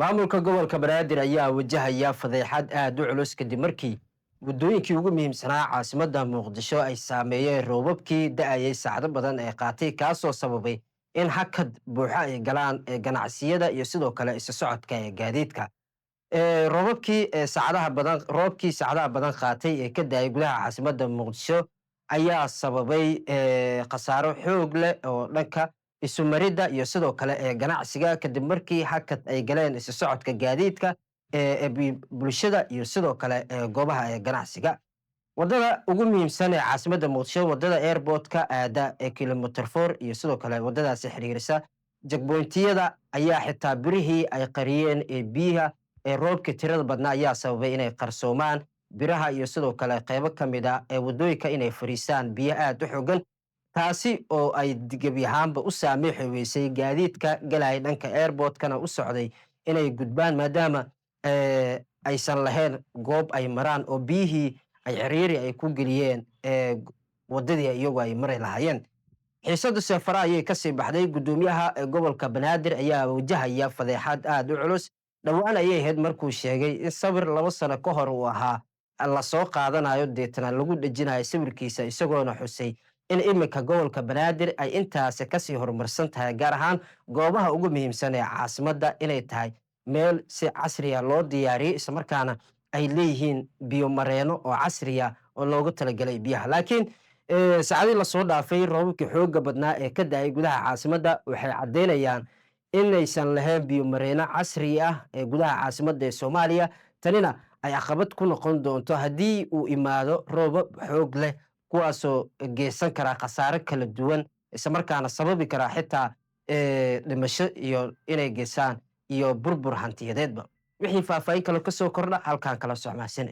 maamulka gobolka banaadir ayaa wajahaya fadeexad aad u culus kadib markii waddooyinkii ugu muhiimsanaa caasimadda muqdisho ay saameeyeen roobabkii da'ayay saacado badan ee qaatay kaasoo sababay in hakad buuxa ay galaan ganacsiyada iyo sidoo kale isa socodka ee gaadiidka. Roobkii saacadaha badan qaatay ee ka da'ay gudaha caasimadda muqdisho ayaa sababay khasaaro xoog leh oo dhanka isu maridda iyo sidoo kale ganacsiga kadib markii hakad ay galeen isa socodka gaadiidka bulshada iyo sidoo kale goobaha ganacsiga. Waddada ugu muhiimsan ee caasimadda muqdisho waddada airportka aada kilometer 4 iyo sidoo kale waddadaasi xiriirisa jagboyntiyada ayaa xitaa birihii ay qariyeen biyaha roobka tirada badnaa ayaa sababay inay qarsoomaan biraha iyo sidoo kale qaybo ka mid a waddooyinka inay fariistaan biyo aad u xooggan, taasi oo ay gebi ahaanba u saamixi weysay gaadiidka galaya dhanka airportkana u socday inay gudbaan maadaama aysan lahayn goob ay maraan oo biyihii ay ciriiri ay ku geliyeen waddadii iyagu ay mari lahaayeen. Xiisadda safara ayay kasii baxday. Guddoomiyaha gobolka banaadir ayaa wajahaya fadeexad aad u culus. Dhowaan ayay ahayd markuu sheegay in sawir 2 sano ka hor uu ahaa la soo qaadanayo deetana lagu dhejinayo sawirkiisa, isagoona xusay in iminka gobolka banaadir ay intaasi kasii horumarsan tahay, gaar ahaan goobaha ugu muhiimsan ee caasimadda inay tahay meel si casriya loo diyaariyey islamarkaana ay leeyihiin biyo mareeno oo casriya oo loogu talagalay biyaha. Laakiin saacadii lasoo dhaafay roobabkii xoogga badnaa ee ka da'ay gudaha caasimadda waxay caddeynayaan inaysan lahayn biyo mareeno casri ah ee gudaha caasimadda ee Soomaaliya. Tanina ay caqabad ku noqon doonto haddii uu imaado roobab xoog leh kuwaasoo geysan kara khasaare kala duwan islamarkaana sababi kara xitaa dhimasho iyo inay geysaan iyo burbur hantiyadeedba. Wixii faahfaahin kale ka soo kordha halkaan kala socmaasane.